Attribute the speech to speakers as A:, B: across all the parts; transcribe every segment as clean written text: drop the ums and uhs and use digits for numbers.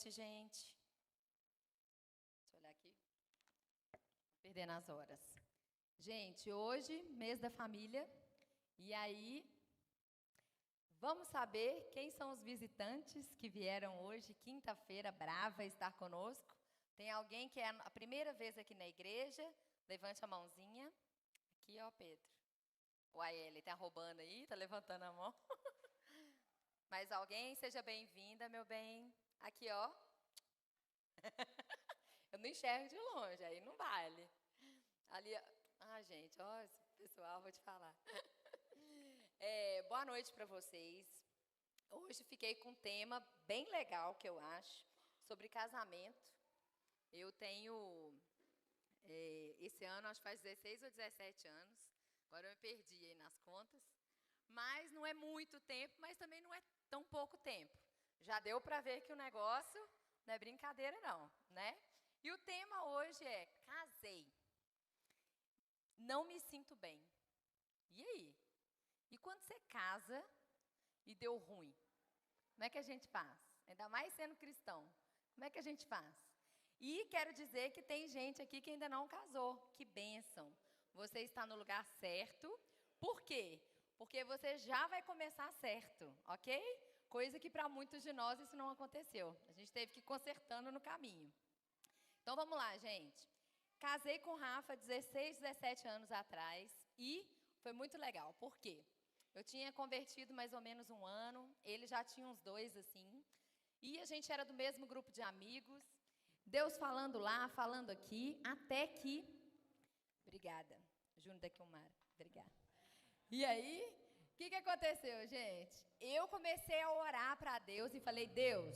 A: noite, gente. Deixa eu olhar aqui. Perdendo as horas. Gente, hoje, mês da família. E aí, vamos saber quem são os visitantes que vieram hoje, quinta-feira, brava, estar conosco. Tem alguém que é a primeira vez aqui na igreja? Levante a mãozinha. Aqui, ó, Pedro. Uai, ele tá roubando aí, tá levantando a mão. Mais alguém? Seja bem-vinda, meu bem. Aqui, ó. Eu não enxergo de longe, aí não vale. Ali, gente, ó, esse pessoal, vou te falar. Boa noite para vocês. Hoje fiquei com um tema bem legal, que eu acho, sobre casamento. Eu tenho, esse ano, acho que faz 16 ou 17 anos. Agora eu me perdi aí nas contas. Mas não é muito tempo, mas também não é tão pouco tempo. Já deu para ver que o negócio não é brincadeira não, né? E o tema hoje é casei. Não me sinto bem. E aí? E quando você casa e deu ruim? Como é que a gente faz? Ainda mais sendo cristão. Como é que a gente faz? E quero dizer que tem gente aqui que ainda não casou. Que bênção. Você está no lugar certo. Por quê? Porque você já vai começar certo, ok? Coisa que para muitos de nós isso não aconteceu. A gente teve que ir consertando no caminho. Então vamos lá, gente. Casei com o Rafa 16, 17 anos atrás e foi muito legal. Por quê? Eu tinha convertido mais ou menos um ano, ele já tinha uns 2, assim. E a gente era do mesmo grupo de amigos. Deus falando lá, falando aqui, até que... Obrigada. Júnior da Quilmara. Obrigada. E aí, o que aconteceu, gente? Eu comecei a orar para Deus e falei, Deus,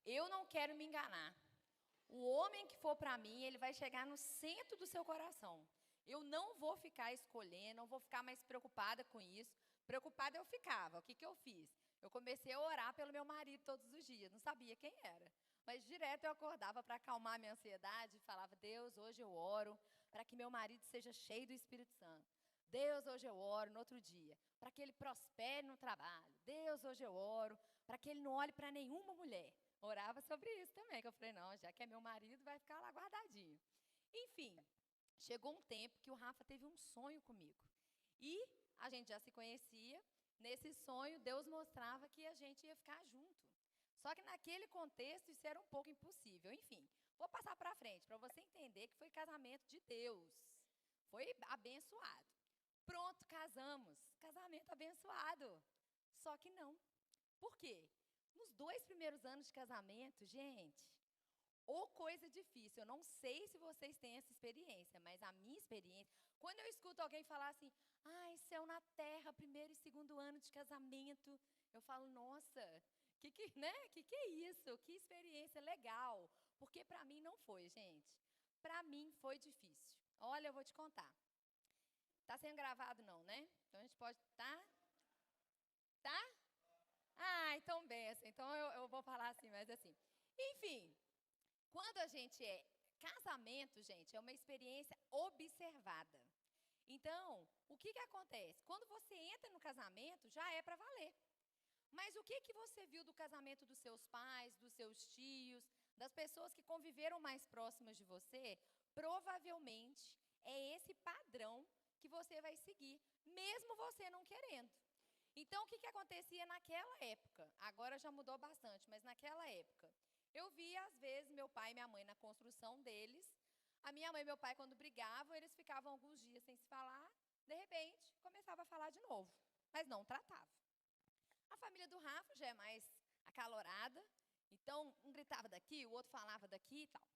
A: eu não quero me enganar. O homem que for para mim, ele vai chegar no centro do seu coração. Eu não vou ficar escolhendo, não vou ficar mais preocupada com isso. Preocupada eu ficava. O que eu fiz? Eu comecei a orar pelo meu marido todos os dias. Não sabia quem era. Mas direto eu acordava para acalmar a minha ansiedade e falava, Deus, hoje eu oro para que meu marido seja cheio do Espírito Santo. Deus, hoje eu oro no outro dia, para que ele prospere no trabalho. Deus, hoje eu oro para que ele não olhe para nenhuma mulher. Orava sobre isso também, que eu falei, não, já que é meu marido, vai ficar lá guardadinho. Enfim, chegou um tempo que o Rafa teve um sonho comigo. E a gente já se conhecia. Nesse sonho, Deus mostrava que a gente ia ficar junto. Só que naquele contexto, isso era um pouco impossível. Enfim, vou passar para frente, para você entender que foi casamento de Deus. Foi abençoado. Pronto, casamos. Casamento abençoado. Só que não. Por quê? Nos 2 primeiros anos de casamento, gente, ou coisa difícil. Eu não sei se vocês têm essa experiência, mas a minha experiência, quando eu escuto alguém falar assim, ai, céu na terra, primeiro e segundo ano de casamento, eu falo, nossa, né? Que é isso? Que experiência legal. Porque para mim não foi, gente. Para mim foi difícil. Olha, eu vou te contar. Tá sendo gravado não, né? Então a gente pode... Tá? Tá? Então benção. Então eu vou falar assim, mas assim. Enfim, quando a gente casamento, gente, é uma experiência observada. Então, o que acontece? Quando você entra no casamento, já é para valer. Mas o que você viu do casamento dos seus pais, dos seus tios, das pessoas que conviveram mais próximas de você, provavelmente é esse padrão que você vai seguir, mesmo você não querendo. Então, o que acontecia naquela época? Agora já mudou bastante, mas naquela época, eu via, às vezes, meu pai e minha mãe na construção deles. A minha mãe e meu pai, quando brigavam, eles ficavam alguns dias sem se falar. De repente, começava a falar de novo, mas não tratava. A família do Rafa já é mais acalorada. Então, um gritava daqui, o outro falava daqui e tal.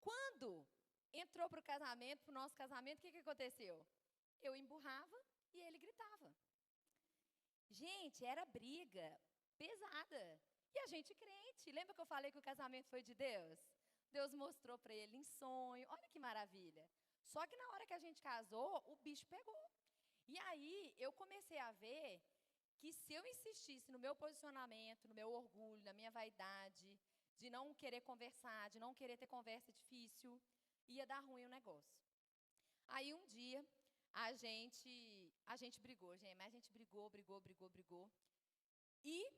A: Quando entrou para o casamento, para o nosso casamento, o que aconteceu? Eu emburrava e ele gritava. Gente, era briga pesada. E a gente crente. Lembra que eu falei que o casamento foi de Deus? Deus mostrou para ele em sonho. Olha que maravilha. Só que na hora que a gente casou, o bicho pegou. E aí eu comecei a ver que se eu insistisse no meu posicionamento, no meu orgulho, na minha vaidade, de não querer conversar, de não querer ter conversa difícil, ia dar ruim o negócio. Aí um dia a gente brigou, gente, mas a gente brigou. E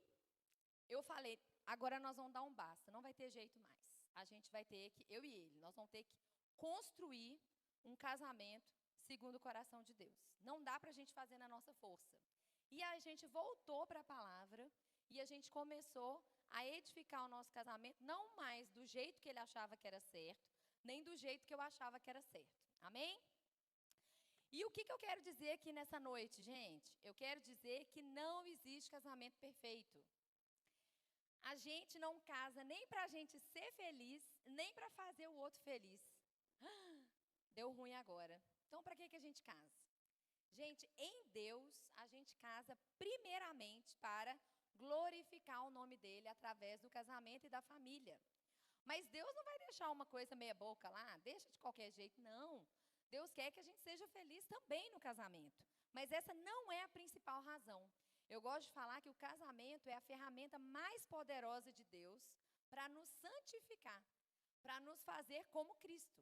A: eu falei, agora nós vamos dar um basta, não vai ter jeito mais. A gente vai ter que, eu e ele, nós vamos ter que construir um casamento segundo o coração de Deus. Não dá para a gente fazer na nossa força. E a gente voltou para a palavra e a gente começou a edificar o nosso casamento, não mais do jeito que ele achava que era certo, nem do jeito que eu achava que era certo. Amém? E o que eu quero dizer aqui nessa noite, gente? Eu quero dizer que não existe casamento perfeito. A gente não casa nem para a gente ser feliz, nem para fazer o outro feliz. Deu ruim agora. Então, para que a gente casa? Gente, em Deus, a gente casa primeiramente para glorificar o nome dele através do casamento e da família. Mas Deus não vai deixar uma coisa meia boca lá, deixa de qualquer jeito, não. Deus quer que a gente seja feliz também no casamento. Mas essa não é a principal razão. Eu gosto de falar que o casamento é a ferramenta mais poderosa de Deus para nos santificar, para nos fazer como Cristo.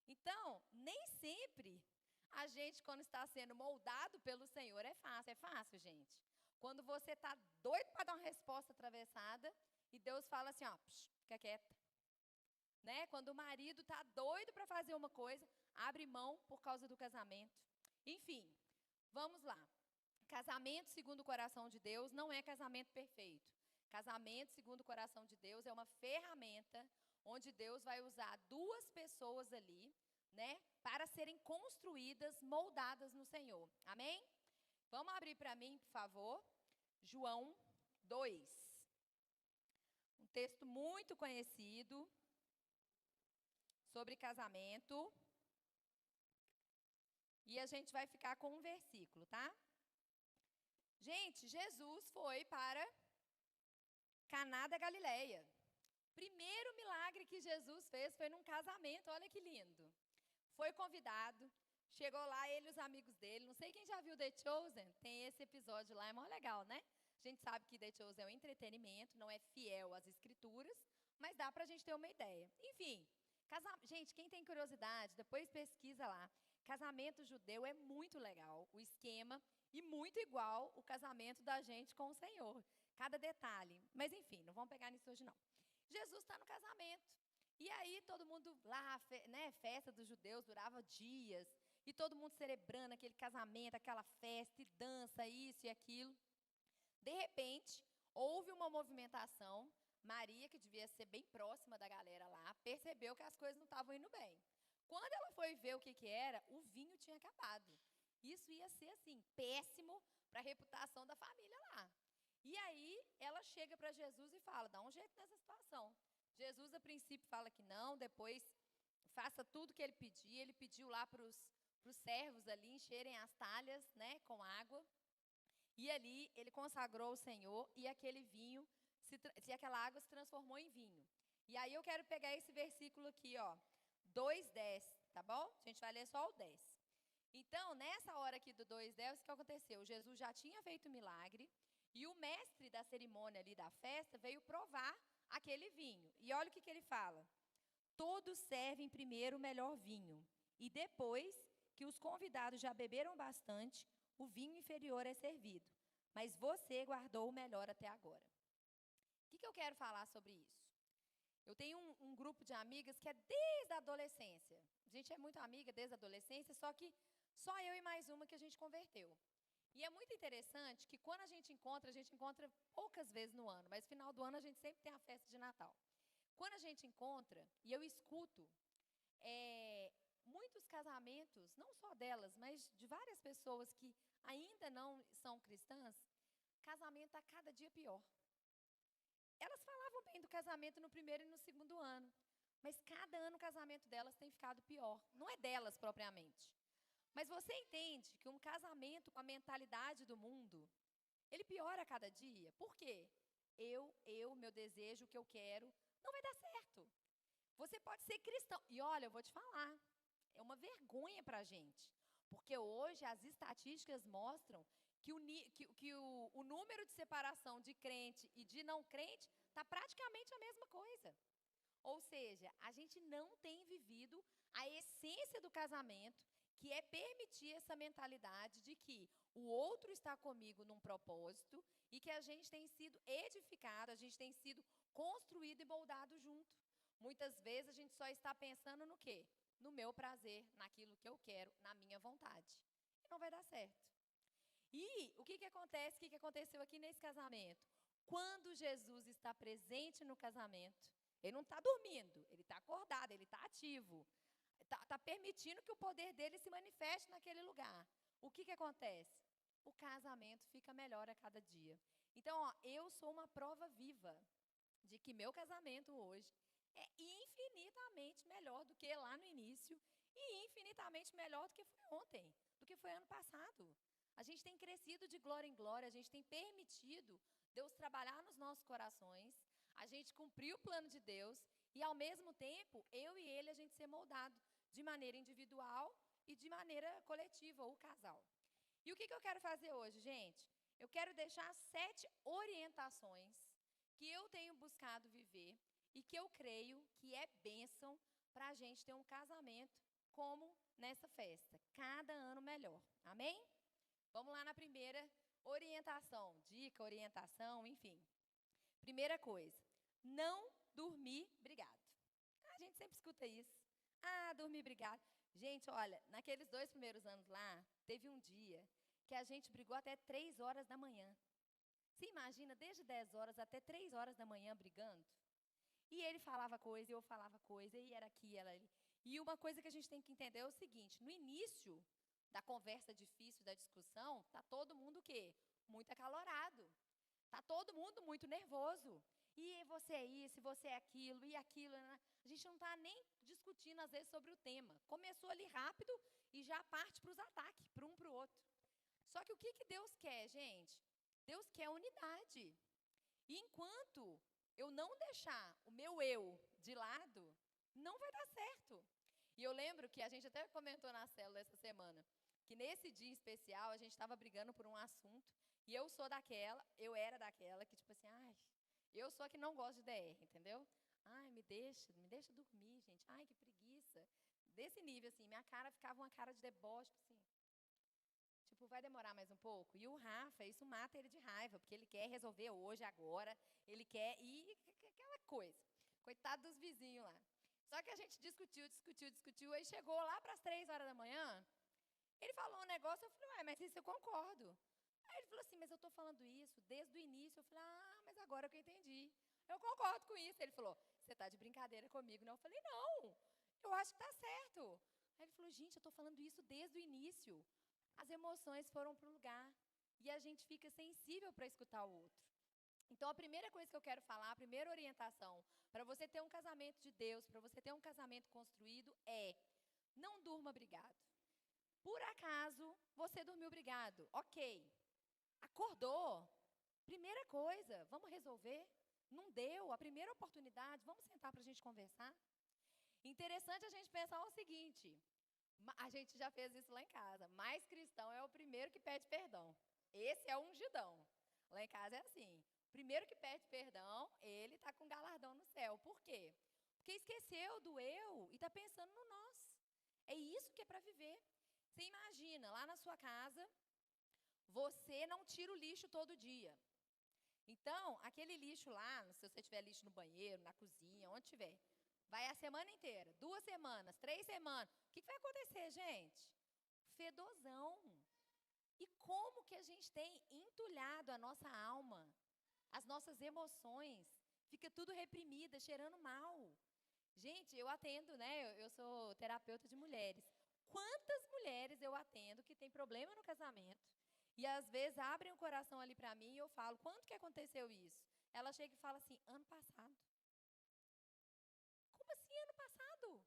A: Então, nem sempre a gente, quando está sendo moldado pelo Senhor, é fácil. É fácil, gente. Quando você está doido para dar uma resposta atravessada e Deus fala assim, ó, fica quieta. Né? Quando o marido está doido para fazer uma coisa, abre mão por causa do casamento. Enfim, vamos lá. Casamento segundo o coração de Deus não é casamento perfeito. Casamento segundo o coração de Deus é uma ferramenta onde Deus vai usar duas pessoas ali, né, para serem construídas, moldadas no Senhor. Amém? Vamos abrir para mim, por favor, João 2. Um texto muito conhecido sobre casamento. E a gente vai ficar com um versículo, tá? Gente, Jesus foi para Caná da Galileia. Primeiro milagre que Jesus fez foi num casamento, olha que lindo. Foi convidado, chegou lá ele e os amigos dele. Não sei quem já viu The Chosen, tem esse episódio lá, é mó legal, né? A gente sabe que The Chosen é um entretenimento, não é fiel às escrituras, mas dá pra gente ter uma ideia. Enfim, gente, quem tem curiosidade, depois pesquisa lá. Casamento judeu é muito legal, o esquema, e muito igual o casamento da gente com o Senhor. Cada detalhe. Mas enfim, não vamos pegar nisso hoje não. Jesus está no casamento. E aí todo mundo lá, né, festa dos judeus durava dias. E todo mundo celebrando aquele casamento, aquela festa, e dança, isso e aquilo. De repente, houve uma movimentação. Maria, que devia ser bem próxima da galera lá, percebeu que as coisas não estavam indo bem. Quando ela foi ver o que era, o vinho tinha acabado. Isso ia ser, assim, péssimo para a reputação da família lá. E aí, ela chega para Jesus e fala, dá um jeito nessa situação. Jesus, a princípio, fala que não, depois faça tudo que ele pedir. Ele pediu lá para os servos ali encherem as talhas, né, com água. E ali, ele consagrou o Senhor e aquele vinho, aquela água se transformou em vinho. E aí, eu quero pegar esse versículo aqui, ó, 2:10, tá bom? A gente vai ler só o 10. Então, nessa hora aqui do 2:10, o que aconteceu? Jesus já tinha feito milagre e o mestre da cerimônia ali da festa veio provar aquele vinho. E olha o que ele fala. Todos servem primeiro o melhor vinho e depois que os convidados já beberam bastante, o vinho inferior é servido. Mas você guardou o melhor até agora. O que eu quero falar sobre isso? Eu tenho um grupo de amigas que é desde a adolescência. A gente é muito amiga desde a adolescência, só que só eu e mais uma que a gente converteu. E é muito interessante que quando a gente encontra poucas vezes no ano, mas no final do ano a gente sempre tem a festa de Natal. Quando a gente encontra, e eu escuto muitos casamentos, não só delas, mas de várias pessoas que ainda não são cristãs, casamento a cada dia pior. Elas falavam bem do casamento no primeiro e no segundo ano, mas cada ano o casamento delas tem ficado pior. Não é delas propriamente. Mas você entende que um casamento com a mentalidade do mundo, ele piora a cada dia? Por quê? Meu desejo, o que eu quero, não vai dar certo. Você pode ser cristão. E olha, eu vou te falar, é uma vergonha para a gente. Porque hoje as estatísticas mostram que o número de separação de crente e de não crente está praticamente a mesma coisa. Ou seja, a gente não tem vivido a essência do casamento, que é permitir essa mentalidade de que o outro está comigo num propósito e que a gente tem sido edificado, a gente tem sido construído e moldado junto. Muitas vezes a gente só está pensando no quê? No meu prazer, naquilo que eu quero, na minha vontade. E não vai dar certo. E o que acontece? O que aconteceu aqui nesse casamento? Quando Jesus está presente no casamento, ele não está dormindo, ele está acordado, ele está ativo. Está permitindo que o poder dele se manifeste naquele lugar. O que acontece? O casamento fica melhor a cada dia. Então, ó, eu sou uma prova viva de que meu casamento hoje é infinitamente melhor do que lá no início e infinitamente melhor do que foi ontem, do que foi ano passado. A gente tem crescido de glória em glória, a gente tem permitido Deus trabalhar nos nossos corações, a gente cumpriu o plano de Deus e, ao mesmo tempo, eu e ele, a gente ser moldado de maneira individual e de maneira coletiva, ou casal. E o que eu quero fazer hoje, gente? Eu quero deixar 7 orientações que eu tenho buscado viver e que eu creio que é bênção para a gente ter um casamento como nessa festa. Cada ano melhor. Amém? Vamos lá na primeira orientação, dica, orientação, enfim. Primeira coisa, não dormir brigado. A gente sempre escuta isso. Ah, dormir brigado. Gente, olha, naqueles 2 primeiros anos lá, teve um dia que a gente brigou até 3 horas da manhã. Você imagina, desde 10 horas até 3 horas da manhã brigando? E ele falava coisa, eu falava coisa, e era aqui, ela ali. E uma coisa que a gente tem que entender é o seguinte, no início da conversa difícil, da discussão, tá todo mundo o quê? Muito acalorado. Tá todo mundo muito nervoso. E você é isso, você é aquilo, e aquilo. Né? A gente não está nem discutindo, às vezes, sobre o tema. Começou ali rápido e já parte para os ataques, para um para o outro. Só que o que Deus quer, gente? Deus quer unidade. E enquanto eu não deixar o meu eu de lado, não vai dar certo. E eu lembro que a gente até comentou na célula essa semana, que nesse dia especial a gente estava brigando por um assunto, e eu era daquela que tipo assim, ai, eu sou a que não gosto de DR, entendeu? Ai, me deixa dormir, gente. Ai, que preguiça. Desse nível, assim, minha cara ficava uma cara de deboche, assim. Tipo, vai demorar mais um pouco? E o Rafa, isso mata ele de raiva, porque ele quer resolver hoje, agora, ele quer ir, aquela coisa. Coitado dos vizinhos lá. Só que a gente discutiu, aí chegou lá para as 3 horas da manhã, ele falou um negócio, eu falei, ué, mas isso eu concordo. Aí ele falou assim, mas eu estou falando isso desde o início. Eu falei, ah, mas agora que eu entendi. Eu concordo com isso. Ele falou, você está de brincadeira comigo, não? Eu falei, não, eu acho que está certo. Aí ele falou, gente, eu estou falando isso desde o início. As emoções foram para o lugar e a gente fica sensível para escutar o outro. Então, a primeira coisa que eu quero falar, a primeira orientação para você ter um casamento de Deus, para você ter um casamento construído é, não durma brigado. Por acaso, você dormiu brigado? Ok. Acordou? Primeira coisa, vamos resolver? Não deu? A primeira oportunidade, vamos sentar para a gente conversar? Interessante a gente pensar o seguinte, a gente já fez isso lá em casa, mas cristão é o primeiro que pede perdão. Esse é o ungidão. Lá em casa é assim, primeiro que pede perdão, ele está com galardão no céu. Por quê? Porque esqueceu do eu e está pensando no nós. É isso que é para viver. Você imagina, lá na sua casa, você não tira o lixo todo dia. Então, aquele lixo lá, se você tiver lixo no banheiro, na cozinha, onde tiver, vai a semana inteira, 2 semanas, 3 semanas. O que vai acontecer, gente? Fedozão. E como que a gente tem entulhado a nossa alma, as nossas emoções, fica tudo reprimida, cheirando mal. Gente, eu atendo, né? Eu sou terapeuta de mulheres. Quantas mulheres eu atendo que tem problema no casamento e às vezes abrem o coração ali para mim e eu falo, quando que aconteceu isso? Ela chega e fala assim, ano passado. Como assim ano passado?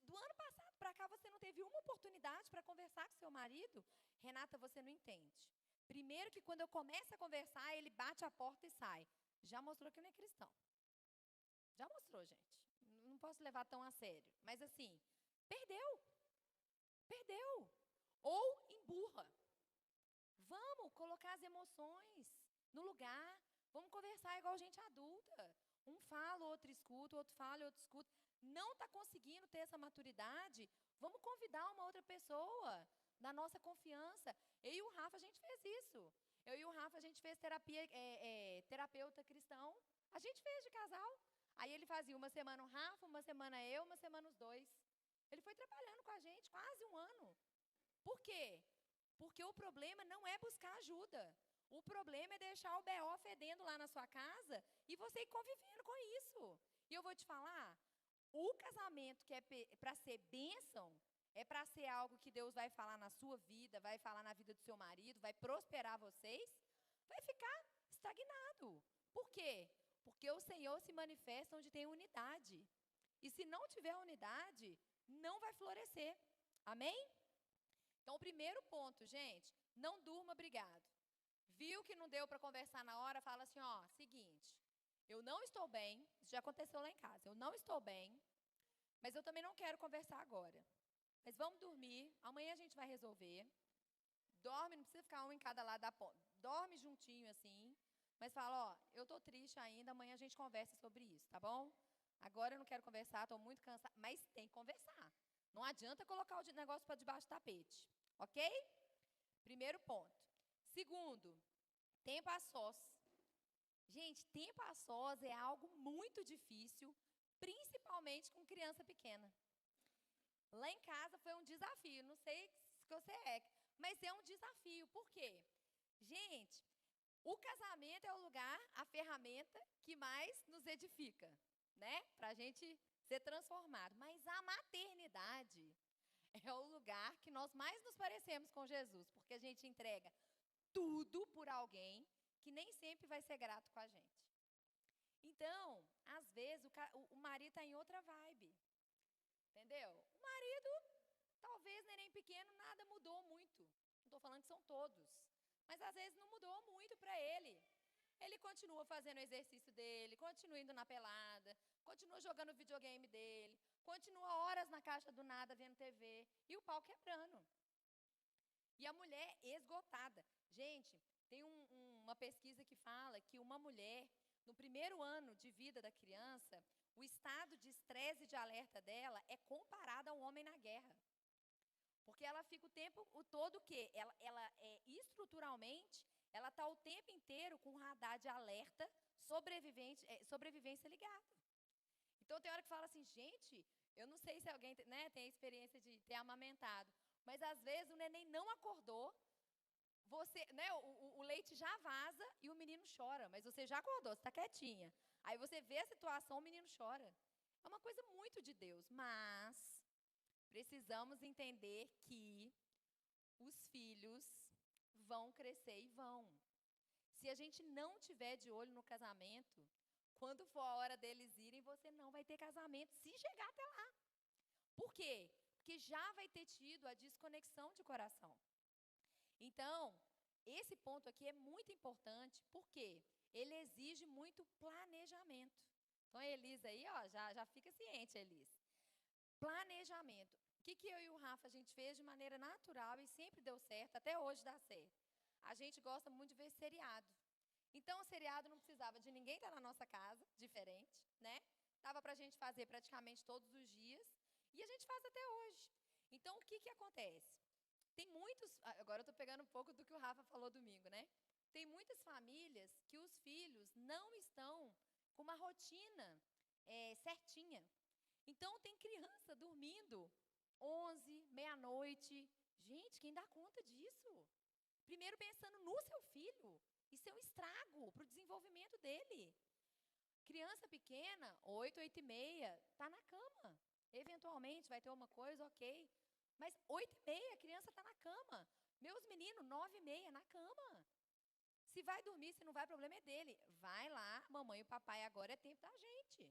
A: Do ano passado para cá você não teve uma oportunidade para conversar com seu marido? Renata, você não entende. Primeiro que quando eu começo a conversar, ele bate a porta e sai. Já mostrou que não é cristão. Já mostrou, gente. Não posso levar tão a sério. Mas assim, perdeu. Perdeu. Ou emburra. Vamos colocar as emoções no lugar. Vamos conversar igual gente adulta. Um fala, o outro escuta, o outro fala, o outro escuta. Não está conseguindo ter essa maturidade? Vamos convidar uma outra pessoa da nossa confiança. Eu e o Rafa, a gente fez isso. Eu e o Rafa, a gente fez terapia, terapeuta cristão. A gente fez de casal. Aí ele fazia uma semana o Rafa, uma semana eu, uma semana os dois. Ele foi trabalhando com a gente quase um ano. Por quê? Porque o problema não é buscar ajuda. O problema é deixar o BO fedendo lá na sua casa e você ir convivendo com isso. E eu vou te falar, o casamento que é para ser bênção, é para ser algo que Deus vai falar na sua vida, vai falar na vida do seu marido, vai prosperar vocês, vai ficar estagnado. Por quê? Porque o Senhor se manifesta onde tem unidade. E se não tiver unidade, não vai florescer. Amém? Então, o primeiro ponto, gente, não durma brigado. Viu que não deu para conversar na hora, fala assim, ó, seguinte, eu não estou bem, isso já aconteceu lá em casa, eu não estou bem, mas eu também não quero conversar agora. Mas vamos dormir, amanhã a gente vai resolver. Dorme, não precisa ficar um em cada lado da ponta. Dorme juntinho assim, mas fala, ó, eu tô triste ainda, amanhã a gente conversa sobre isso, tá bom? Agora eu não quero conversar, tô muito cansada, mas tem que conversar. Não adianta colocar o negócio para debaixo do tapete, ok? Primeiro ponto. Segundo, tempo a sós. Gente, tempo a sós é algo muito difícil, principalmente com criança pequena. Lá em casa foi um desafio, não sei se você é, mas é um desafio. Por quê? Gente, o casamento é o lugar, a ferramenta que mais nos edifica, né? Para a gente ser transformado. Mas a maternidade é o lugar que nós mais nos parecemos com Jesus, porque a gente entrega tudo por alguém que nem sempre vai ser grato com a gente. Então, às vezes, o marido está em outra vibe. Entendeu? O marido, talvez neném pequeno, nada mudou muito. Não estou falando que são todos. Mas às vezes não mudou muito para ele. Ele continua fazendo o exercício dele, continua indo na pelada, continua jogando o videogame dele, continua horas na caixa do nada vendo TV e o pau quebrando. E a mulher esgotada. Gente, tem uma pesquisa que fala que uma mulher, no primeiro ano de vida da criança, o estado de estresse e de alerta dela é comparado ao homem na guerra. Porque ela fica o todo o quê? Ela estruturalmente, ela está o tempo inteiro com o radar de alerta, sobrevivência ligado. Então, tem hora que fala assim, gente, eu não sei se alguém tem a experiência de ter amamentado, mas às vezes o neném não acordou, o leite já vaza e o menino chora, mas você já acordou, você está quietinha. Aí você vê a situação, o menino chora. É uma coisa muito de Deus, mas precisamos entender que os filhos vão crescer e vão. Se a gente não tiver de olho no casamento, quando for a hora deles irem, você não vai ter casamento, se chegar até lá. Por quê? Porque já vai ter tido a desconexão de coração. Então, esse ponto aqui é muito importante, porque ele exige muito planejamento. Então, a Elisa aí, ó, já fica ciente, Elisa. Planejamento. O que eu e o Rafa a gente fez de maneira natural e sempre deu certo, até hoje dá certo. A gente gosta muito de ver seriado. Então, o seriado não precisava de ninguém estar na nossa casa, diferente, né? Dava pra gente fazer praticamente todos os dias. E a gente faz até hoje. Então, o que acontece? Tem muitos, agora eu estou pegando um pouco do que o Rafa falou domingo, né? Tem muitas famílias que os filhos não estão com uma rotina certinha. Então, tem criança dormindo 11, meia-noite. Gente, quem dá conta disso? Primeiro pensando no seu filho. Isso é um estrago para o desenvolvimento dele. Criança pequena, 8, 8 e meia, está na cama. Eventualmente vai ter uma coisa, ok. Mas 8 e meia, a criança está na cama. Meus meninos, 9 e meia, na cama. Se vai dormir, se não vai, o problema é dele. Vai lá, mamãe e o papai, agora é tempo da gente.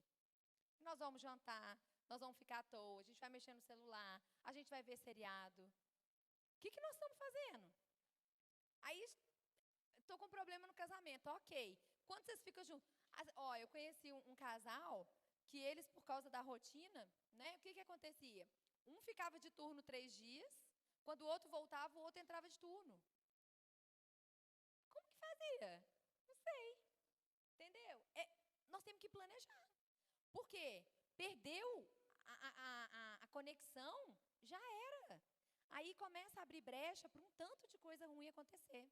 A: Nós vamos jantar, nós vamos ficar à toa, a gente vai mexer no celular, a gente vai ver seriado. O que nós estamos fazendo? Aí, estou com problema no casamento, ok. Quando vocês ficam juntos? Ó, eu conheci um casal que eles, por causa da rotina, né, o que acontecia? Um ficava de turno 3 dias, quando o outro voltava, o outro entrava de turno. Como que fazia? Não sei. Entendeu? nós temos que planejar. Por quê? Perdeu a conexão, já era. Aí começa a abrir brecha para um tanto de coisa ruim acontecer.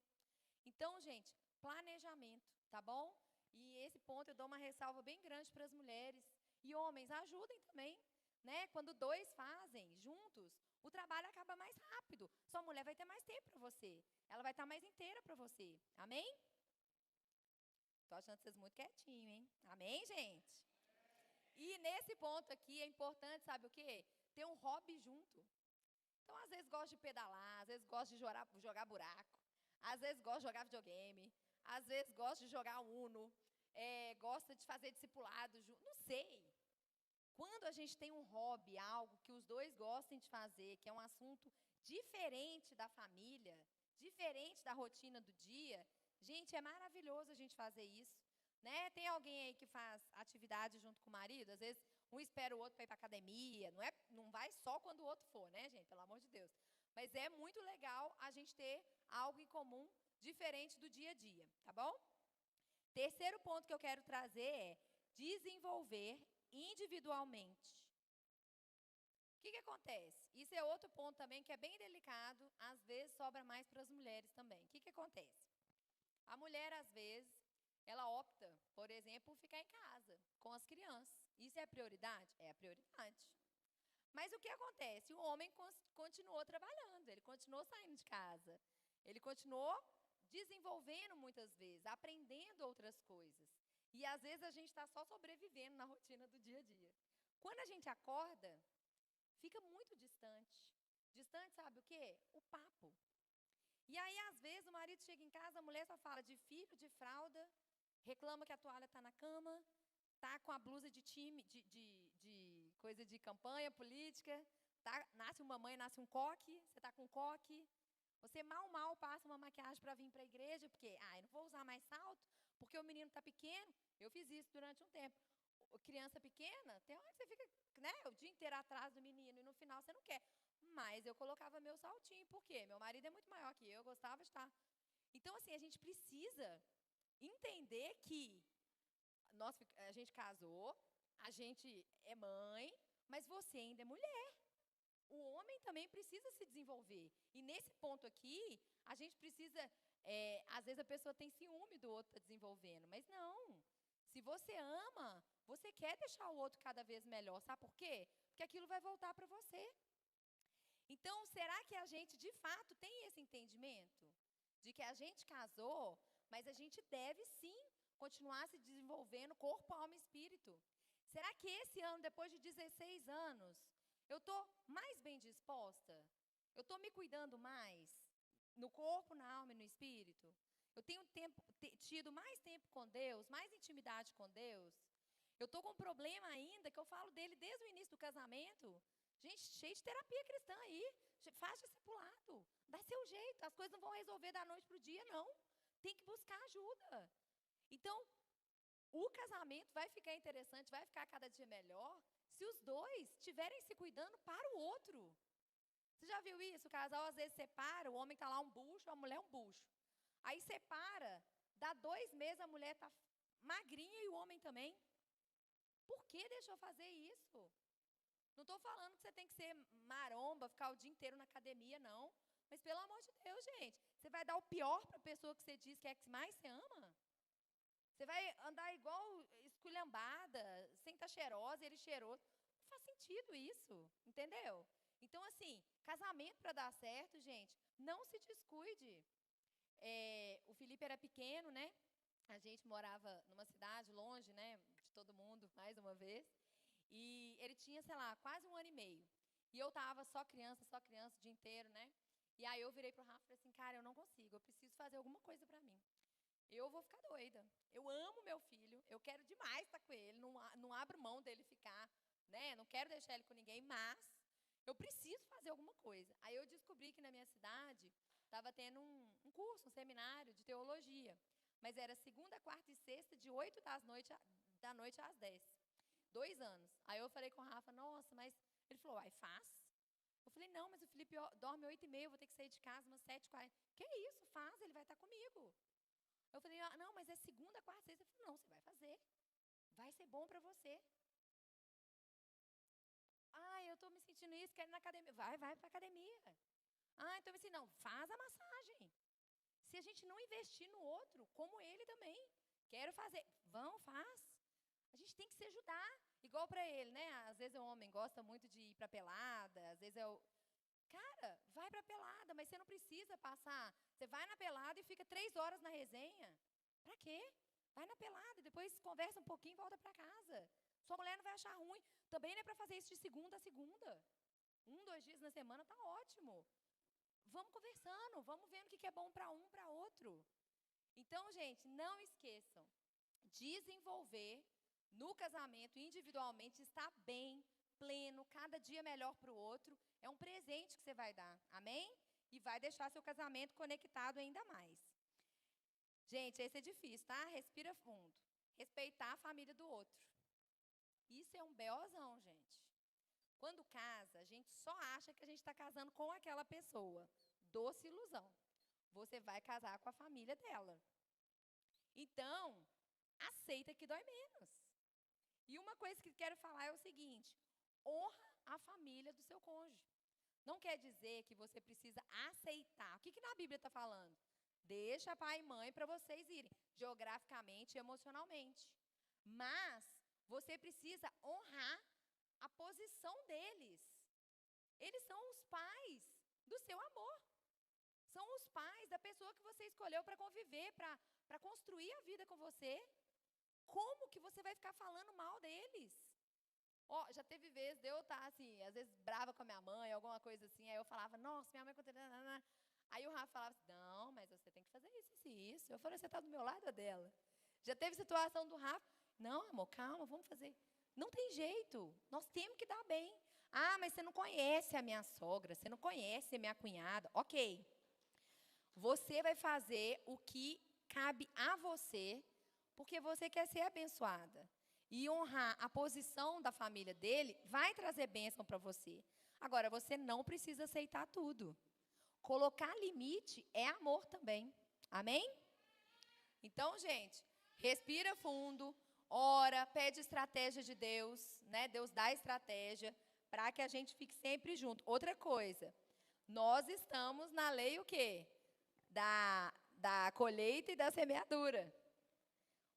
A: Então, gente, planejamento, tá bom? E esse ponto eu dou uma ressalva bem grande para as mulheres. E homens, ajudem também, né? Quando dois fazem juntos, o trabalho acaba mais rápido. Sua mulher vai ter mais tempo para você. Ela vai estar mais inteira para você. Amém? Tô achando vocês muito quietinhos, hein? Amém, gente? E nesse ponto aqui é importante, sabe o quê? Ter um hobby junto. Então, às vezes gosto de pedalar, às vezes gosto de jogar buraco, às vezes gosto de jogar videogame, às vezes gosto de jogar Uno, gosta de fazer discipulado junto, não sei. Quando a gente tem um hobby, algo que os dois gostem de fazer, que é um assunto diferente da família, diferente da rotina do dia, gente, é maravilhoso a gente fazer isso. Né? Tem alguém aí que faz atividade junto com o marido? Às vezes um espera o outro para ir para academia, não vai só quando o outro for, né, gente? Pelo amor de Deus. Mas é muito legal a gente ter algo em comum diferente do dia a dia, tá bom? Terceiro ponto que eu quero trazer é desenvolver individualmente. O que acontece? Isso é outro ponto também que é bem delicado, às vezes sobra mais para as mulheres também. O que acontece? A mulher, às vezes, ela opta, por exemplo, por ficar em casa com as crianças. Isso é a prioridade? É a prioridade. Mas o que acontece? O homem continuou trabalhando, ele continuou saindo de casa, ele continuou desenvolvendo muitas vezes, aprendendo outras coisas. E às vezes a gente está só sobrevivendo na rotina do dia a dia. Quando a gente acorda, fica muito distante. Distante, sabe o quê? O papo. E aí, às vezes, o marido chega em casa, a mulher só fala de filho, de fralda, reclama que a toalha está na cama, tá com a blusa de time, de coisa de campanha política, nasce uma mãe, nasce um coque, você está com coque, você mal passa uma maquiagem para vir para a igreja, porque, eu não vou usar mais salto, porque o menino está pequeno. Eu fiz isso durante um tempo. Criança pequena, tem hora que você fica, né, o dia inteiro atrás do menino e no final você não quer. Mas eu colocava meu saltinho, por quê? Meu marido é muito maior que eu gostava de estar. Então, assim, a gente precisa entender que a gente casou, a gente é mãe, mas você ainda é mulher. O homem também precisa se desenvolver. E nesse ponto aqui, a gente precisa... às vezes a pessoa tem ciúme do outro estar desenvolvendo, mas não. Se você ama, você quer deixar o outro cada vez melhor. Sabe por quê? Porque aquilo vai voltar para você. Então, será que a gente, de fato, tem esse entendimento? De que a gente casou, mas a gente deve, sim, continuar se desenvolvendo corpo, alma e espírito. Será que esse ano, depois de 16 anos, eu estou mais bem disposta? Eu estou me cuidando mais? No corpo, na alma e no espírito? Eu tenho tido mais tempo com Deus, mais intimidade com Deus? Eu estou com um problema ainda, que eu falo dele desde o início do casamento. Gente, cheio de terapia cristã aí. Faz discipulado. Dá seu jeito. As coisas não vão resolver da noite para o dia, não. Tem que buscar ajuda. Então, o casamento vai ficar interessante, vai ficar cada dia melhor, se os dois estiverem se cuidando para o outro. Você já viu isso? O casal às vezes separa, o homem está lá um bucho, a mulher um bucho. Aí separa, dá 2 meses, a mulher está magrinha e o homem também. Por que deixou fazer isso? Não estou falando que você tem que ser maromba, ficar o dia inteiro na academia, não. Mas, pelo amor de Deus, gente, você vai dar o pior para a pessoa que você diz que é que mais você ama? Você vai andar igual esculhambada, sem estar cheirosa, ele cheiroso. Não faz sentido isso, entendeu? Então, assim, casamento para dar certo, gente, não se descuide. O Felipe era pequeno, né? A gente morava numa cidade longe, né, de todo mundo, mais uma vez. E ele tinha, sei lá, quase 1 ano e meio. E eu tava só criança o dia inteiro, né? E aí eu virei pro Rafa e falei assim, cara, eu não consigo, eu preciso fazer alguma coisa pra mim. Eu vou ficar doida. Eu amo meu filho, eu quero demais estar com ele, não abro mão dele ficar, né? Não quero deixar ele com ninguém, mas eu preciso fazer alguma coisa. Aí eu descobri que na minha cidade estava tendo um curso, um seminário de teologia. Mas era segunda, quarta e sexta, de 8 da noite às 10. 2 anos. Aí eu falei com o Rafa, nossa, mas... Ele falou, faz. Eu falei, não, mas o Felipe dorme 8h30, eu vou ter que sair de casa umas 7h40. Que isso? Faz, ele vai estar comigo. Eu falei, não, mas é segunda, quarta, sexta. Ele falou, não, você vai fazer. vai ser bom para você. Ah, eu estou me sentindo isso, quero ir na academia. Vai para a academia. Ah, então assim, não, faz a massagem. Se a gente não investir no outro, como ele também, quero fazer, vão, faz. A gente tem que se ajudar, igual para ele, né? Às vezes o homem gosta muito de ir para pelada, às vezes é o... Cara, vai para pelada, mas você não precisa passar. Você vai na pelada e fica 3 horas na resenha. Para quê? Vai na pelada, depois conversa um pouquinho e volta para casa. Sua mulher não vai achar ruim. Também não é para fazer isso de segunda a segunda. 1, 2 dias na semana tá ótimo. Vamos conversando, vamos vendo o que é bom para um, para outro. Então, gente, não esqueçam, desenvolver no casamento, individualmente, estar bem, pleno, cada dia melhor para o outro, é um presente que você vai dar, amém? E vai deixar seu casamento conectado ainda mais. Gente, esse é difícil, tá? Respira fundo. Respeitar a família do outro. Isso é um beozão, gente. Quando casa, a gente só acha que a gente está casando com aquela pessoa. Doce ilusão. Você vai casar com a família dela. Então, aceita que dói menos. E uma coisa que quero falar é o seguinte: honra a família do seu cônjuge. Não quer dizer que você precisa aceitar. O que na Bíblia está falando? Deixa pai e mãe para vocês irem, geograficamente e emocionalmente. Mas você precisa honrar a posição deles. Eles são os pais do seu amor. São os pais da pessoa que você escolheu para conviver, para construir a vida com você. Como que você vai ficar falando mal deles? Ó, já teve vezes de eu estar assim, às vezes brava com a minha mãe, alguma coisa assim, aí eu falava, nossa, minha mãe aconteceu. Aí o Rafa falava assim, não, mas você tem que fazer isso e isso. Eu falei, você está do meu lado ou dela? Já teve situação do Rafa, não, amor, calma, vamos fazer. Não tem jeito, nós temos que dar bem. Ah, mas você não conhece a minha sogra, você não conhece a minha cunhada. Ok, você vai fazer o que cabe a você, porque você quer ser abençoada. E honrar a posição da família dele vai trazer bênção para você. Agora, você não precisa aceitar tudo. Colocar limite é amor também. Amém? Então, gente, respira fundo, ora, pede estratégia de Deus, né? Deus dá estratégia para que a gente fique sempre junto. Outra coisa, nós estamos na lei o quê? Da colheita e da semeadura.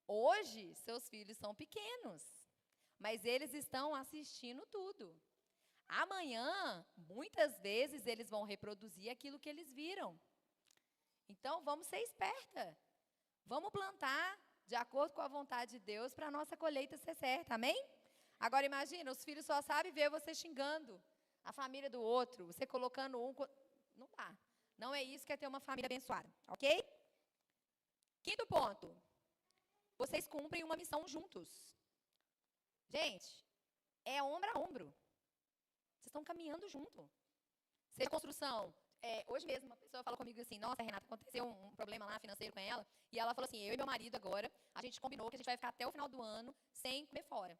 A: Hoje, seus filhos são pequenos, mas eles estão assistindo tudo. Amanhã, muitas vezes, eles vão reproduzir aquilo que eles viram. Então, vamos ser esperta. Vamos plantar de acordo com a vontade de Deus para a nossa colheita ser certa, amém? Agora, imagina, os filhos só sabem ver você xingando a família do outro, você colocando um... Não dá. Não é isso que é ter uma família abençoada, ok? Quinto ponto. Vocês cumprem uma missão juntos. Gente, é ombro a ombro. Vocês estão caminhando junto. Seja construção. Hoje mesmo, uma pessoa falou comigo assim, nossa, Renata, aconteceu um problema lá financeiro com ela, e ela falou assim, eu e meu marido agora, a gente combinou que a gente vai ficar até o final do ano sem comer fora.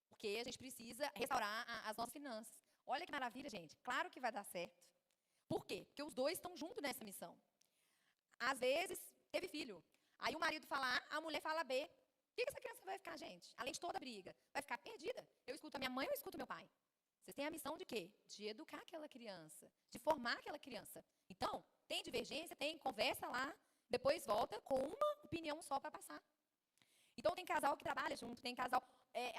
A: Porque a gente precisa restaurar as nossas finanças. Olha que maravilha, gente. Claro que vai dar certo. Por quê? Porque os dois estão juntos nessa missão. Às vezes, teve filho. Aí o marido fala A, a mulher fala B. O que essa criança vai ficar, gente? Além de toda a briga. Vai ficar perdida. Eu escuto a minha mãe ou eu escuto meu pai? Vocês têm a missão de quê? De educar aquela criança. De formar aquela criança. Então, tem divergência, tem conversa lá. Depois volta com uma opinião só para passar. Então, tem casal que trabalha junto. Tem casal...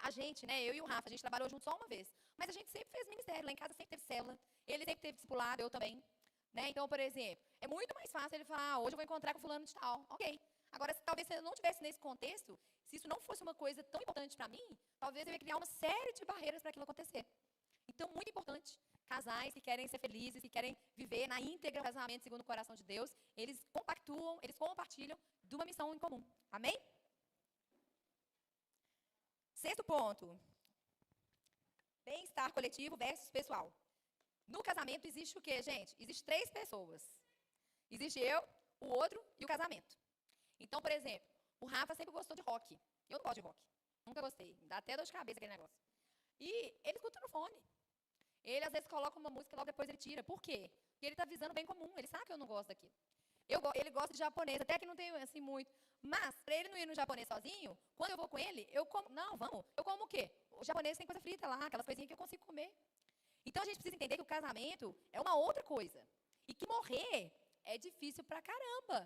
A: a gente, né? Eu e o Rafa, a gente trabalhou junto só uma vez. Mas a gente sempre fez ministério. Lá em casa sempre teve célula. Ele sempre teve discipulado, eu também. Né? Então, por exemplo, é muito mais fácil ele falar, hoje eu vou encontrar com fulano de tal. Ok. Agora, talvez se eu não estivesse nesse contexto, se isso não fosse uma coisa tão importante para mim, talvez eu ia criar uma série de barreiras para aquilo acontecer. Então, muito importante, casais que querem ser felizes, que querem viver na íntegra o casamento segundo o coração de Deus, eles compactuam, eles compartilham de uma missão em comum. Amém? Sexto ponto. Bem-estar coletivo versus pessoal. No casamento existe o quê, gente? Existe 3 pessoas. Existe eu, o outro e o casamento. Então, por exemplo, o Rafa sempre gostou de rock. Eu não gosto de rock. Nunca gostei. Dá até dor de cabeça aquele negócio. E ele escuta no fone. Ele, às vezes, coloca uma música e logo depois ele tira. Por quê? Porque ele está visando o bem comum. Ele sabe que eu não gosto daquilo. Ele gosta de japonês, até que não tem assim muito. Mas, para ele não ir no japonês sozinho, quando eu vou com ele, eu como. Não, vamos. Eu como o quê? O japonês tem coisa frita lá, aquelas coisinhas que eu consigo comer. Então, a gente precisa entender que o casamento é uma outra coisa. E que morrer é difícil pra caramba.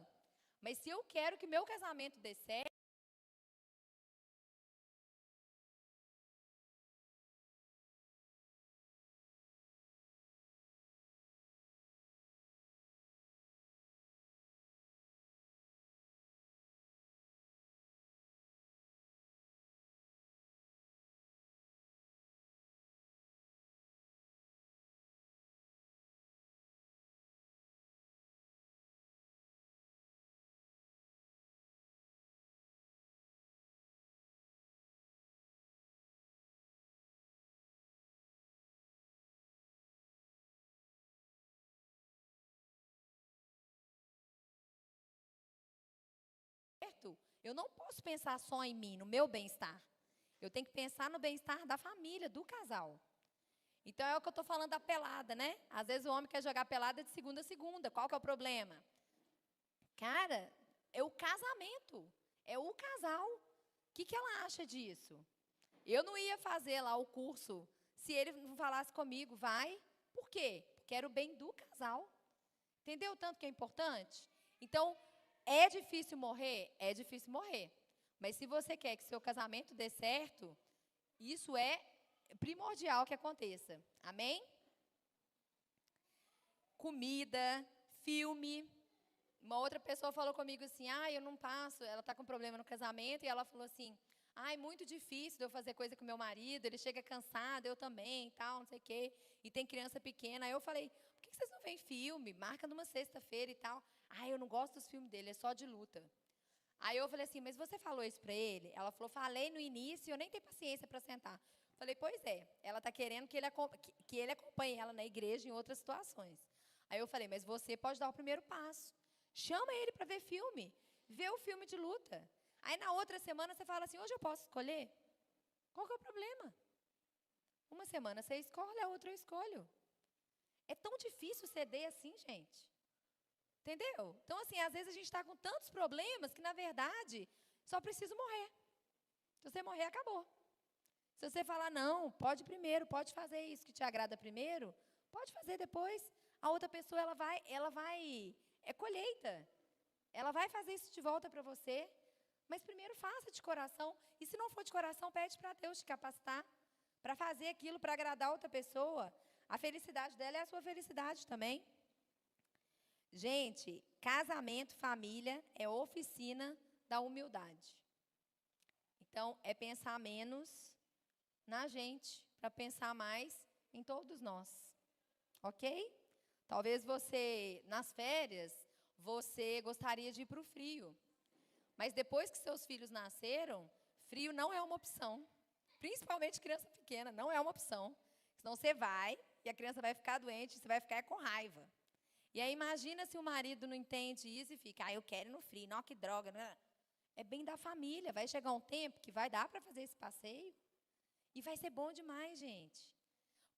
A: Mas se eu quero que meu casamento dê certo, eu não posso pensar só em mim, no meu bem-estar. Eu tenho que pensar no bem-estar da família, do casal. Então é o que eu estou falando da pelada, né? Às vezes o homem quer jogar pelada de segunda a segunda. Qual que é o problema? Cara, é o casamento. É o casal. O que ela acha disso? Eu não ia fazer lá o curso se ele não falasse comigo, vai. Por quê? Porque era o bem do casal. Entendeu o tanto que é importante? Então, é difícil morrer? É difícil morrer. Mas se você quer que seu casamento dê certo, isso é primordial que aconteça. Amém? Comida, filme. Uma outra pessoa falou comigo assim, eu não passo, ela está com problema no casamento, e ela falou assim, muito difícil de eu fazer coisa com meu marido, ele chega cansado, eu também, tal, não sei o quê, e tem criança pequena. Aí eu falei, por que vocês não veem filme? Marca numa sexta-feira e tal. Eu não gosto dos filmes dele, é só de luta. Aí eu falei assim, mas você falou isso para ele? Ela falou, falei no início, eu nem tenho paciência para sentar. Falei, pois é, ela está querendo que ele acompanhe ela na igreja em outras situações. Aí eu falei, mas você pode dar o primeiro passo. Chama ele para ver filme. Vê o filme de luta. Aí na outra semana você fala assim, hoje eu posso escolher? Qual que é o problema? Uma semana você escolhe, a outra eu escolho. É tão difícil ceder assim, gente. Entendeu? Então, assim, às vezes a gente está com tantos problemas que, na verdade, só preciso morrer. Se você morrer, acabou. Se você falar, não, pode primeiro, pode fazer isso que te agrada primeiro, pode fazer depois. A outra pessoa, é colheita. Ela vai fazer isso de volta para você. Mas primeiro faça de coração. E se não for de coração, pede para Deus te capacitar para fazer aquilo, para agradar outra pessoa. A felicidade dela é a sua felicidade também. Gente, casamento, família, é oficina da humildade. Então, é pensar menos na gente, para pensar mais em todos nós. Ok? Talvez você, nas férias, você gostaria de ir para o frio. Mas depois que seus filhos nasceram, frio não é uma opção. Principalmente criança pequena, não é uma opção. Senão você vai e a criança vai ficar doente, você vai ficar com raiva. E aí imagina se o marido não entende isso e fica, eu quero ir no frio, não, que droga. Não. É bem da família, vai chegar um tempo que vai dar para fazer esse passeio. E vai ser bom demais, gente.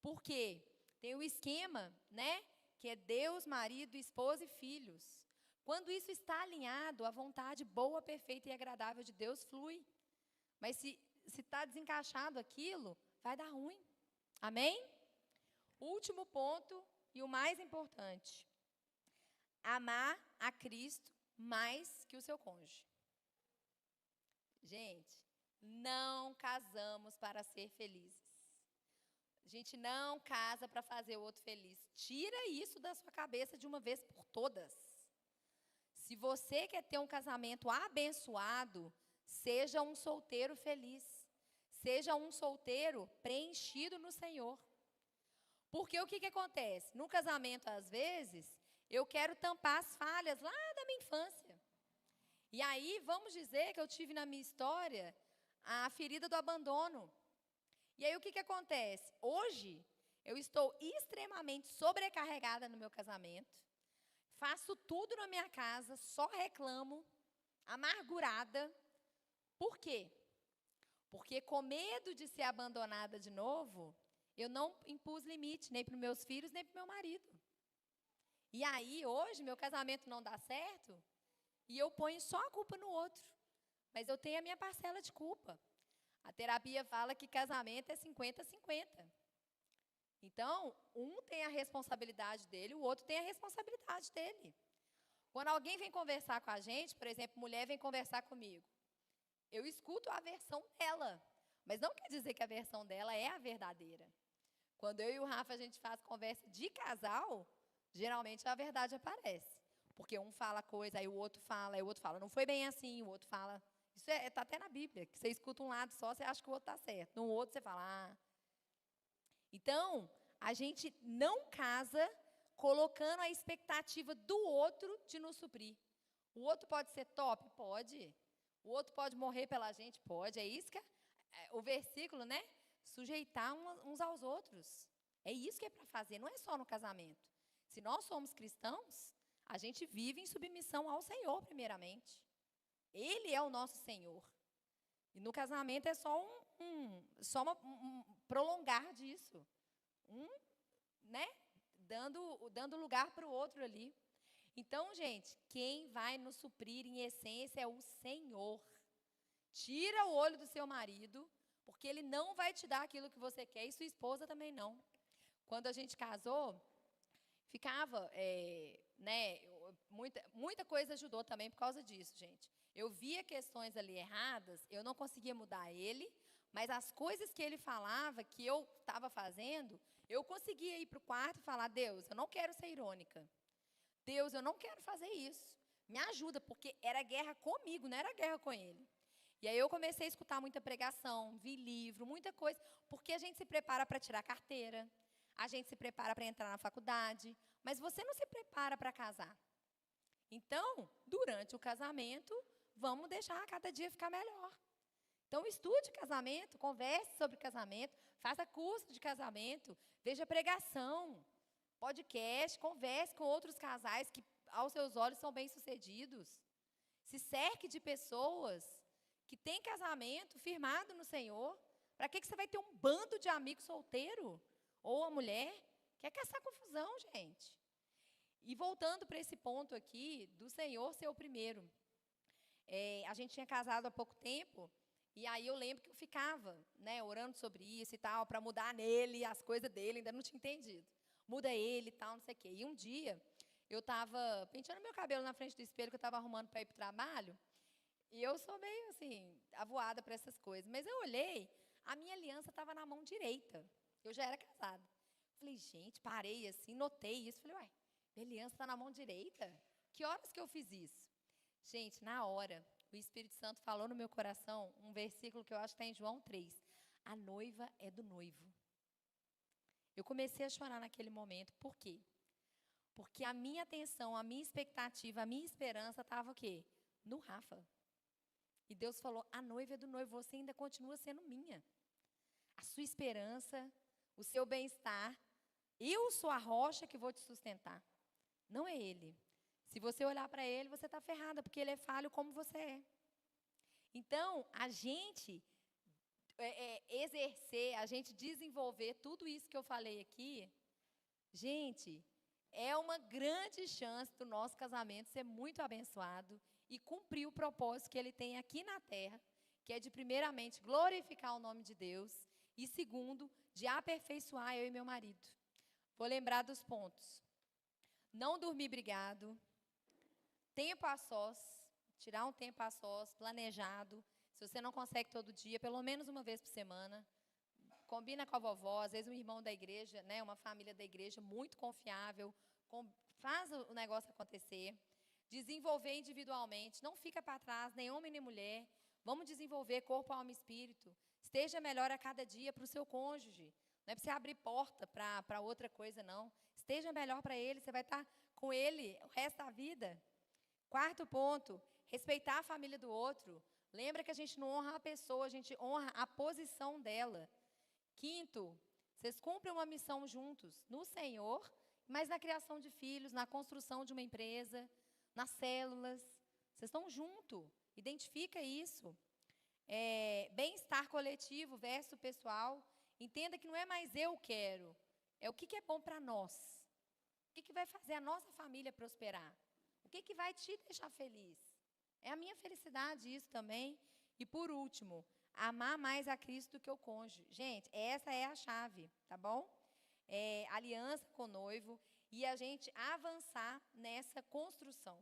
A: Porque tem o esquema, né? Que é Deus, marido, esposa e filhos. Quando isso está alinhado, a vontade boa, perfeita e agradável de Deus flui. Mas se está desencaixado aquilo, vai dar ruim. Amém? Último ponto e o mais importante. Amar a Cristo mais que o seu cônjuge. Gente, não casamos para ser felizes. A gente não casa para fazer o outro feliz. Tira isso da sua cabeça de uma vez por todas. Se você quer ter um casamento abençoado, seja um solteiro feliz. Seja um solteiro preenchido no Senhor. Porque o que acontece? No casamento, às vezes, eu quero tampar as falhas lá da minha infância. E aí, vamos dizer que eu tive na minha história a ferida do abandono. E aí, o que acontece? Hoje, eu estou extremamente sobrecarregada no meu casamento. Faço tudo na minha casa, só reclamo, amargurada. Por quê? Porque com medo de ser abandonada de novo, eu não impus limite nem para os meus filhos, nem para o meu marido. E aí, hoje, meu casamento não dá certo e eu ponho só a culpa no outro. Mas eu tenho a minha parcela de culpa. A terapia fala que casamento é 50-50. Então, um tem a responsabilidade dele, o outro tem a responsabilidade dele. Quando alguém vem conversar com a gente, por exemplo, mulher vem conversar comigo, eu escuto a versão dela, mas não quer dizer que a versão dela é a verdadeira. Quando eu e o Rafa a gente faz conversa de casal, geralmente a verdade aparece. Porque um fala coisa, aí o outro fala, não foi bem assim, o outro fala. Isso está até na Bíblia, que você escuta um lado só, você acha que o outro está certo. No outro você fala, ah. Então, a gente não casa colocando a expectativa do outro de nos suprir. O outro pode ser top? Pode. O outro pode morrer pela gente? Pode. É isso que o versículo, né? Sujeitar uns aos outros. É isso que é para fazer, não é só no casamento. Se nós somos cristãos, a gente vive em submissão ao Senhor, primeiramente. Ele é o nosso Senhor. E no casamento é só um prolongar disso. Né? Dando lugar para o outro ali. Então, gente, quem vai nos suprir em essência é o Senhor. Tira o olho do seu marido, porque ele não vai te dar aquilo que você quer, e sua esposa também não. Quando a gente casou, ficava, né, muita coisa ajudou também por causa disso, gente. Eu via questões ali erradas, eu não conseguia mudar ele, mas as coisas que ele falava, que eu estava fazendo, eu conseguia ir para o quarto e falar, Deus, eu não quero ser irônica. Deus, eu não quero fazer isso. Me ajuda, porque era guerra comigo, não era guerra com ele. E aí eu comecei a escutar muita pregação, vi livro, muita coisa, porque a gente se prepara para tirar carteira, a gente se prepara para entrar na faculdade, mas você não se prepara para casar. Então, durante o casamento, vamos deixar cada dia ficar melhor. Então, estude casamento, converse sobre casamento, faça curso de casamento, veja pregação, podcast, converse com outros casais que, aos seus olhos, são bem-sucedidos. Se cerque de pessoas que têm casamento firmado no Senhor. Para que você vai ter um bando de amigos solteiro? Ou a mulher? Quer caçar confusão, gente. E voltando para esse ponto aqui, do Senhor ser o primeiro. A gente tinha casado há pouco tempo, e aí eu lembro que eu ficava, né, orando sobre isso e tal, para mudar nele as coisas dele, ainda não tinha entendido. Muda ele e tal, não sei o quê. E um dia, eu estava penteando meu cabelo na frente do espelho, que eu estava arrumando para ir para o trabalho, e eu sou meio, assim, avoada para essas coisas. Mas eu olhei, a minha aliança estava na mão direita. Eu já era casada. Falei, gente, parei assim, notei isso. Falei, uai, minha aliança está na mão direita? Que horas que eu fiz isso? Gente, na hora, o Espírito Santo falou no meu coração um versículo que eu acho que está em João 3. A noiva é do noivo. Eu comecei a chorar naquele momento. Por quê? Porque a minha atenção, a minha expectativa, a minha esperança estava o quê? No Rafa. E Deus falou, a noiva é do noivo, você ainda continua sendo minha. A sua esperança, o seu bem-estar, eu sou a rocha que vou te sustentar. Não é ele. Se você olhar para ele, você está ferrada, porque ele é falho como você é. Então, a gente exercer, a gente desenvolver tudo isso que eu falei aqui, gente, é uma grande chance do nosso casamento ser muito abençoado e cumprir o propósito que ele tem aqui na terra, que é de, primeiramente, glorificar o nome de Deus e, segundo, de aperfeiçoar eu e meu marido. Vou lembrar dos pontos. Não dormir brigado, tempo a sós, tirar um tempo a sós, planejado. Se você não consegue todo dia, pelo menos uma vez por semana, combina com a vovó, às vezes um irmão da igreja, né, uma família da igreja muito confiável, faz o negócio acontecer. Desenvolver individualmente, não fica para trás, nem homem nem mulher. Vamos desenvolver corpo, alma e espírito. Esteja melhor a cada dia para o seu cônjuge. Não é para você abrir porta para outra coisa, não. Esteja melhor para ele, você vai estar com ele o resto da vida. Quarto ponto, respeitar a família do outro. Lembra que a gente não honra a pessoa, a gente honra a posição dela. Quinto, vocês cumprem uma missão juntos, no Senhor, mas na criação de filhos, na construção de uma empresa, nas células. Vocês estão juntos, identifica isso. Bem-estar coletivo versus pessoal. Entenda que não é mais eu quero, é o que é bom para nós. O que vai fazer a nossa família prosperar? O que vai te deixar feliz? É a minha felicidade isso também. E por último, amar mais a Cristo do que o cônjuge. Gente, essa é a chave, tá bom? Aliança com o noivo e a gente avançar nessa construção.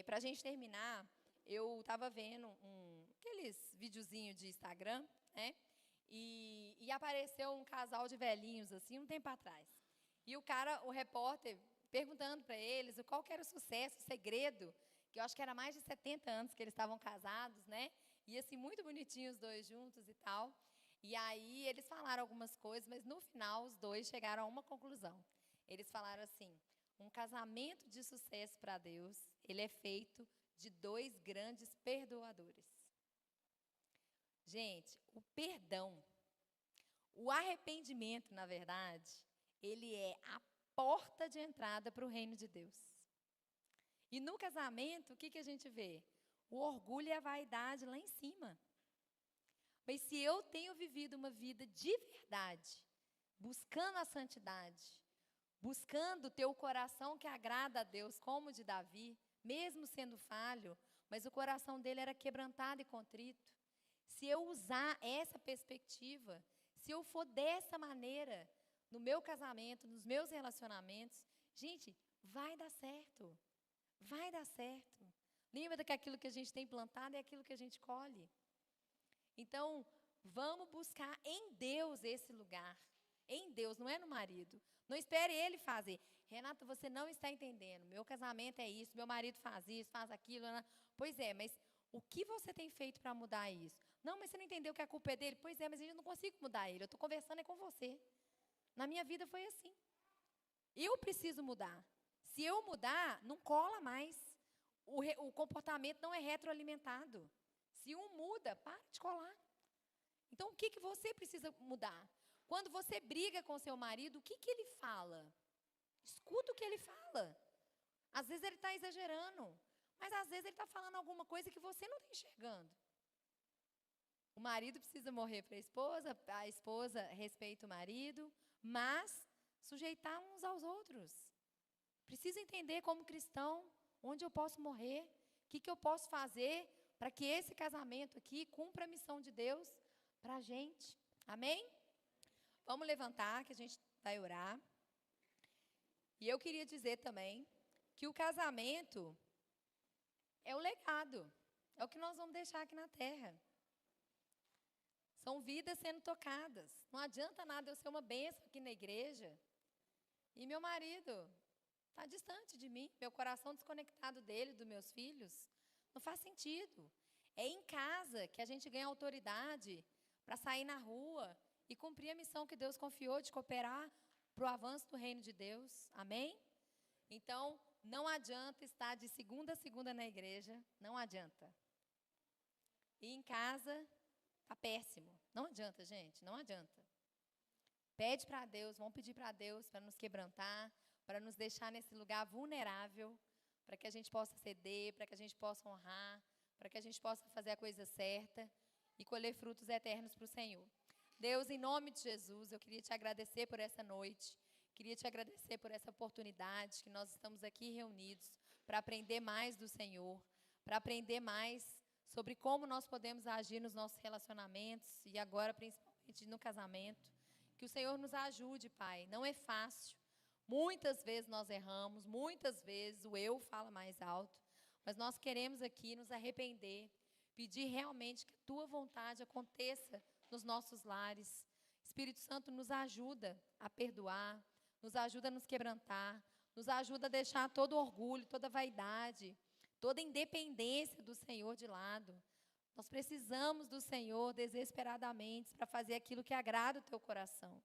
A: Para a gente terminar, eu estava vendo aqueles videozinhos de Instagram, né? E apareceu um casal de velhinhos, assim, um tempo atrás. E o repórter, perguntando para eles qual que era o sucesso, o segredo, que eu acho que era mais de 70 anos que eles estavam casados, né? E assim, muito bonitinhos os dois juntos e tal. E aí eles falaram algumas coisas, mas no final os dois chegaram a uma conclusão. Eles falaram assim: um casamento de sucesso para Deus, ele é feito de dois grandes perdoadores. Gente, o perdão, o arrependimento, na verdade, ele é a porta de entrada para o reino de Deus. E no casamento, o que a gente vê? O orgulho e a vaidade lá em cima. Mas se eu tenho vivido uma vida de verdade, buscando a santidade, buscando ter o coração que agrada a Deus, como o de Davi, mesmo sendo falho, mas o coração dele era quebrantado e contrito. Se eu usar essa perspectiva, se eu for dessa maneira no meu casamento, nos meus relacionamentos, gente, vai dar certo. Vai dar certo. Lembra que aquilo que a gente tem plantado é aquilo que a gente colhe. Então, vamos buscar em Deus esse lugar. Em Deus, não é no marido. Não espere ele fazer. Renata, você não está entendendo. Meu casamento é isso, meu marido faz isso, faz aquilo. Pois é, mas o que você tem feito para mudar isso? Não, mas você não entendeu que a culpa é dele? Pois é, mas eu não consigo mudar ele. Eu estou conversando com você. Na minha vida foi assim. Eu preciso mudar. Se eu mudar, não cola mais. O comportamento não é retroalimentado. Se um muda, para de colar. Então, o que você precisa mudar? Quando você briga com seu marido, o que ele fala? Escuta o que ele fala. Às vezes ele está exagerando, mas às vezes ele está falando alguma coisa que você não está enxergando. O marido precisa morrer para a esposa respeita o marido, mas sujeitar uns aos outros. Preciso entender como cristão, onde eu posso morrer, o que eu posso fazer para que esse casamento aqui cumpra a missão de Deus para a gente. Amém? Vamos levantar, que a gente vai orar. E eu queria dizer também que o casamento é o legado, é o que nós vamos deixar aqui na terra. São vidas sendo tocadas. Não adianta nada eu ser uma bênção aqui na igreja e meu marido está distante de mim, meu coração desconectado dele, dos meus filhos. Não faz sentido. É em casa que a gente ganha autoridade para sair na rua e cumprir a missão que Deus confiou de cooperar para o avanço do reino de Deus. Amém? Então, não adianta estar de segunda a segunda na igreja. Não adianta. E em casa, está péssimo. Não adianta, gente. Não adianta. Pede para Deus, vamos pedir para Deus para nos quebrantar, para nos deixar nesse lugar vulnerável, para que a gente possa ceder, para que a gente possa honrar, para que a gente possa fazer a coisa certa e colher frutos eternos para o Senhor. Deus, em nome de Jesus, eu queria te agradecer por essa noite, queria te agradecer por essa oportunidade que nós estamos aqui reunidos para aprender mais do Senhor, para aprender mais sobre como nós podemos agir nos nossos relacionamentos e agora principalmente no casamento. Que o Senhor nos ajude, Pai. Não é fácil. Muitas vezes nós erramos, muitas vezes o eu fala mais alto, mas nós queremos aqui nos arrepender, pedir realmente que a Tua vontade aconteça nos nossos lares. Espírito Santo, nos ajuda a perdoar, nos ajuda a nos quebrantar, nos ajuda a deixar todo orgulho, toda vaidade, toda independência do Senhor de lado. Nós precisamos do Senhor desesperadamente para fazer aquilo que agrada o Teu coração.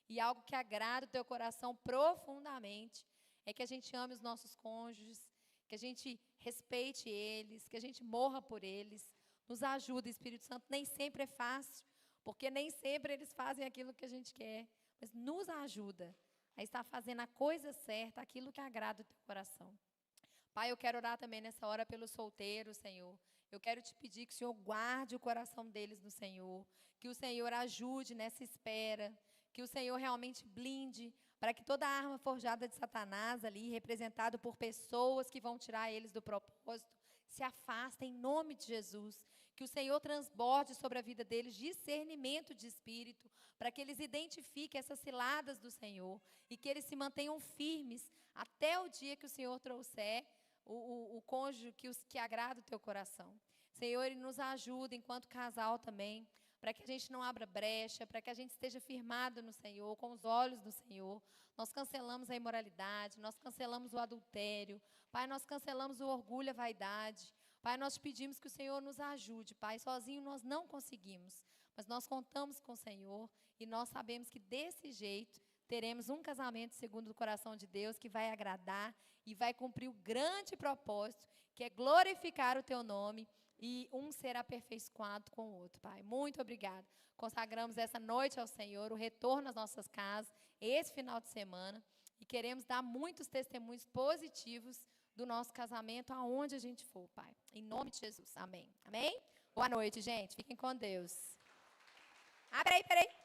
A: E algo que agrada o Teu coração profundamente é que a gente ame os nossos cônjuges, que a gente respeite eles, que a gente morra por eles. Nos ajuda, Espírito Santo. Nem sempre é fácil, porque nem sempre eles fazem aquilo que a gente quer, mas nos ajuda a estar fazendo a coisa certa, aquilo que agrada o Teu coração. Pai, eu quero orar também nessa hora pelos solteiros, Senhor. Eu quero te pedir que o Senhor guarde o coração deles no Senhor, que o Senhor ajude nessa espera, que o Senhor realmente blinde para que toda arma forjada de Satanás ali, representado por pessoas que vão tirar eles do propósito, se afasta em nome de Jesus. Que o Senhor transborde sobre a vida deles discernimento de espírito, para que eles identifiquem essas ciladas do Senhor e que eles se mantenham firmes até o dia que o Senhor trouxer o cônjuge que agrada o teu coração. Senhor, Ele nos ajuda enquanto casal também, para que a gente não abra brecha, para que a gente esteja firmado no Senhor, com os olhos do Senhor. Nós cancelamos a imoralidade, nós cancelamos o adultério. Pai, nós cancelamos o orgulho, a vaidade. Pai, nós pedimos que o Senhor nos ajude, Pai. Sozinho nós não conseguimos, mas nós contamos com o Senhor e nós sabemos que desse jeito teremos um casamento segundo o coração de Deus que vai agradar e vai cumprir o grande propósito, que é glorificar o Teu nome e um ser aperfeiçoado com o outro, Pai. Muito obrigada. Consagramos essa noite ao Senhor, o retorno às nossas casas, esse final de semana, e queremos dar muitos testemunhos positivos do nosso casamento aonde a gente for, Pai. Em nome de Jesus. Amém. Amém? Boa noite, gente. Fiquem com Deus. Ah, peraí.